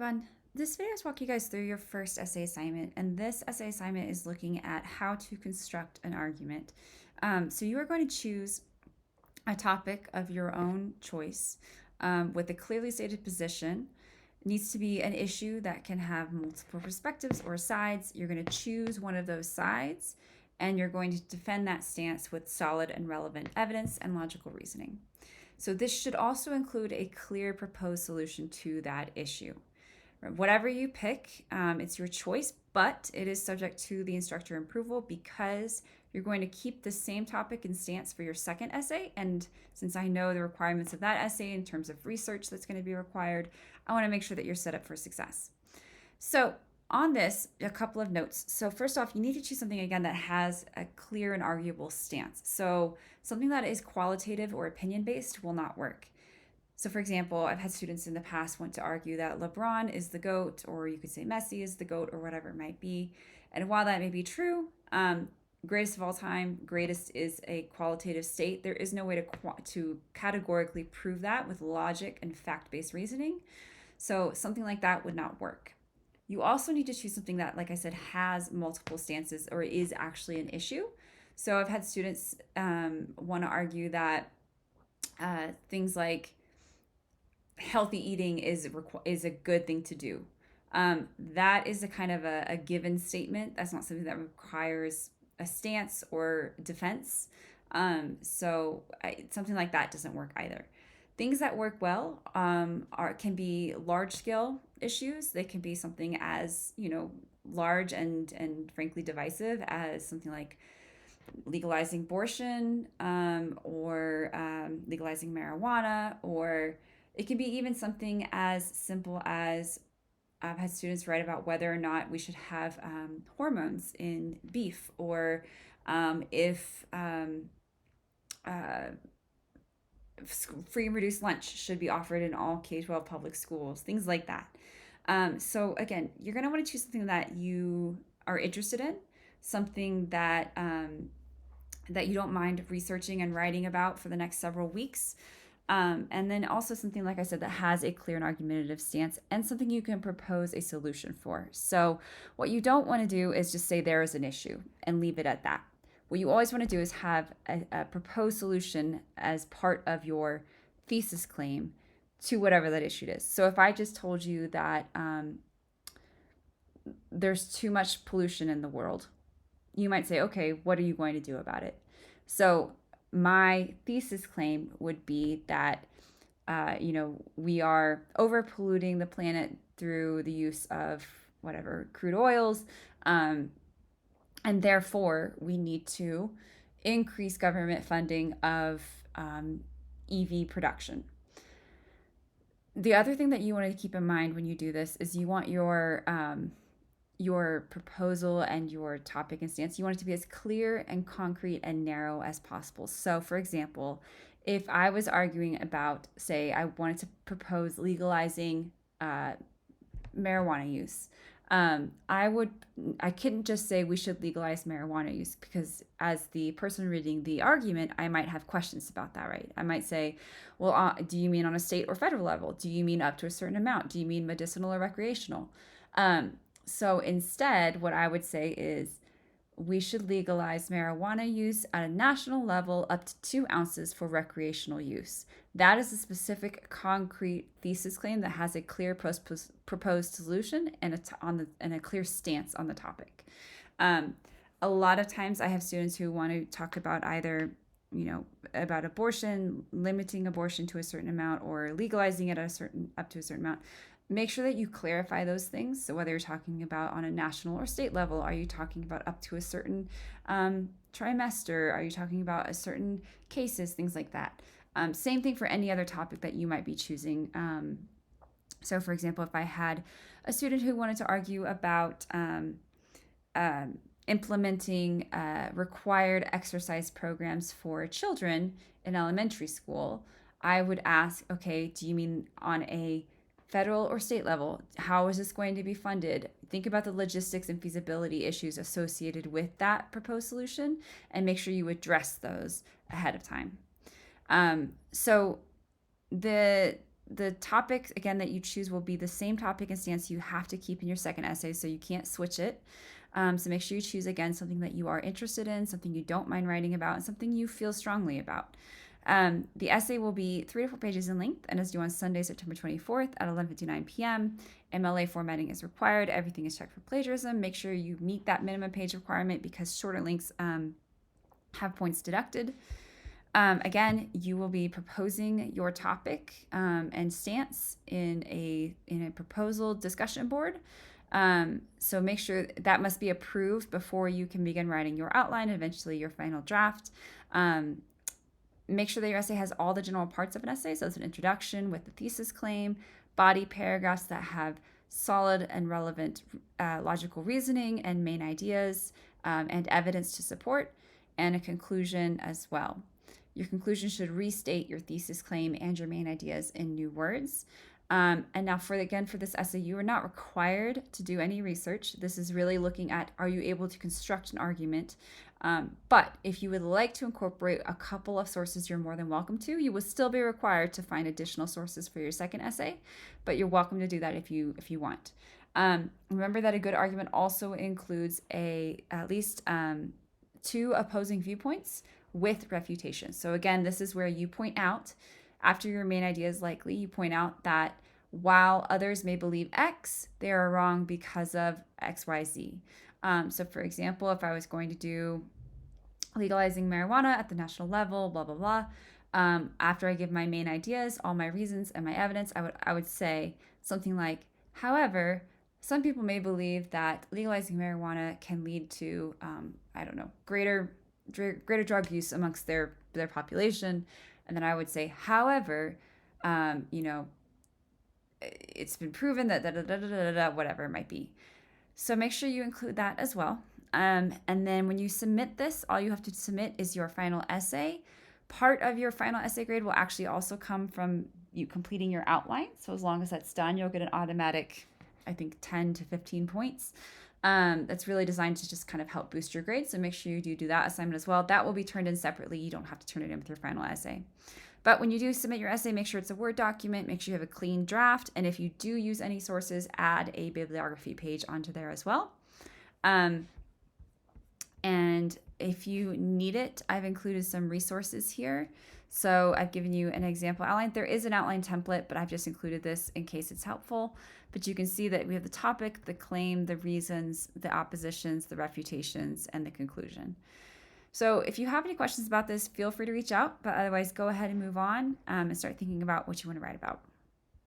everyone. This video is walking you guys through your first essay assignment, and this essay assignment is looking at how to construct an argument. So you are going to choose a topic of your own choice with a clearly stated position. It needs to be an issue that can have multiple perspectives or sides. You're going to choose one of those sides, and you're going to defend that stance with solid and relevant evidence and logical reasoning. So this should also include a clear proposed solution to that issue. Whatever you pick, it's your choice, but it is subject to the instructor approval because you're going to keep the same topic and stance for your second essay. And since I know the requirements of that essay in terms of research that's going to be required, I want to make sure that you're set up for success. So on this, a couple of notes. So first off, you need to choose something, again, that has a clear and arguable stance. So something that is qualitative or opinion-based will not work. So for example, I've had students in the past want to argue that LeBron is the GOAT, or you could say Messi is the GOAT, or whatever it might be. And while that may be true, greatest of all time, greatest is a qualitative state. There is no way to categorically prove that with logic and fact-based reasoning. So something like that would not work. You also need to choose something that, like I said, has multiple stances or is actually an issue. So I've had students want to argue that things like healthy eating is a good thing to do. That is a kind of a given statement. That's not something that requires a stance or defense. Something like that doesn't work either. Things that work well can be large scale issues. They can be something as large and frankly divisive as something like legalizing abortion or legalizing marijuana, or it can be even something as simple as I've had students write about whether or not we should have hormones in beef, or if free and reduced lunch should be offered in all K-12 public schools, things like that. So again, you're going to want to choose something that you are interested in, something that that you don't mind researching and writing about for the next several weeks. And then also something, like I said, that has a clear and argumentative stance and something you can propose a solution for. So what you don't want to do is just say there is an issue and leave it at that. What you always want to do is have a proposed solution as part of your thesis claim to whatever that issue is. So if I just told you that there's too much pollution in the world, you might say, okay, what are you going to do about it? So my thesis claim would be that we are over polluting the planet through the use of whatever crude oils, and therefore we need to increase government funding of EV production. The other thing that you want to keep in mind when you do this is you want your proposal and your topic and stance, you want it to be as clear and concrete and narrow as possible. So for example, if I was arguing about, say, I wanted to propose legalizing marijuana use, I couldn't just say we should legalize marijuana use, because as the person reading the argument, I might have questions about that, right? I might say, well, do you mean on a state or federal level? Do you mean up to a certain amount? Do you mean medicinal or recreational? So instead, what I would say is we should legalize marijuana use at a national level up to 2 ounces for recreational use. That is a specific, concrete thesis claim that has a clear proposed solution and a clear stance on the topic. A lot of times I have students who want to talk about either about abortion, limiting abortion to a certain amount, or legalizing it up to a certain amount. Make sure that you clarify those things. So whether you're talking about on a national or state level, are you talking about up to a certain trimester? Are you talking about a certain cases, things like that? Same thing for any other topic that you might be choosing. So for example, if I had a student who wanted to argue about implementing required exercise programs for children in elementary school, I would ask, okay, do you mean on a federal or state level? How is this going to be funded? Think about the logistics and feasibility issues associated with that proposed solution and make sure you address those ahead of time. So the the topic, again, that you choose will be the same topic and stance you have to keep in your second essay, so you can't switch it. So make sure you choose, again, something that you are interested in, something you don't mind writing about, and something you feel strongly about. The essay will be 3 to 4 pages in length and is due on Sunday, September 24th at 11:59 p.m. MLA formatting is required. Everything is checked for plagiarism. Make sure you meet that minimum page requirement because shorter links have points deducted. Again, you will be proposing your topic and stance in a proposal discussion board. So make sure that must be approved before you can begin writing your outline and eventually your final draft. Make sure that your essay has all the general parts of an essay. So it's an introduction with the thesis claim, body paragraphs that have solid and relevant logical reasoning and main ideas and evidence to support, and a conclusion as well. Your conclusion should restate your thesis claim and your main ideas in new words. And now for this essay, you are not required to do any research. This is really looking at, are you able to construct an argument? But if you would like to incorporate a couple of sources, you're more than welcome to. You will still be required to find additional sources for your second essay, but you're welcome to do that if you want. Remember that a good argument also includes at least 2 opposing viewpoints with refutation. So again, this is where you point out, after your main idea is likely, you point out that while others may believe X, they are wrong because of XYZ. So for example, if I was going to do legalizing marijuana at the national level, blah, blah, blah, after I give my main ideas, all my reasons and my evidence, I would say something like, however, some people may believe that legalizing marijuana can lead to, greater drug use amongst their population. And then I would say, however, it's been proven that whatever it might be. So make sure you include that as well. And then when you submit this, all you have to submit is your final essay. Part of your final essay grade will actually also come from you completing your outline. So as long as that's done, you'll get an automatic, I think, 10 to 15 points. That's really designed to just kind of help boost your grade. So make sure you do that assignment as well. That will be turned in separately. You don't have to turn it in with your final essay. But when you do submit your essay, make sure it's a Word document. Make sure you have a clean draft. And if you do use any sources, add a bibliography page onto there as well. And if you need it, I've included some resources here. So I've given you an example outline. There is an outline template, but I've just included this in case it's helpful. But you can see that we have the topic, the claim, the reasons, the oppositions, the refutations, and the conclusion. So if you have any questions about this, feel free to reach out. But otherwise, go ahead and move on and start thinking about what you want to write about.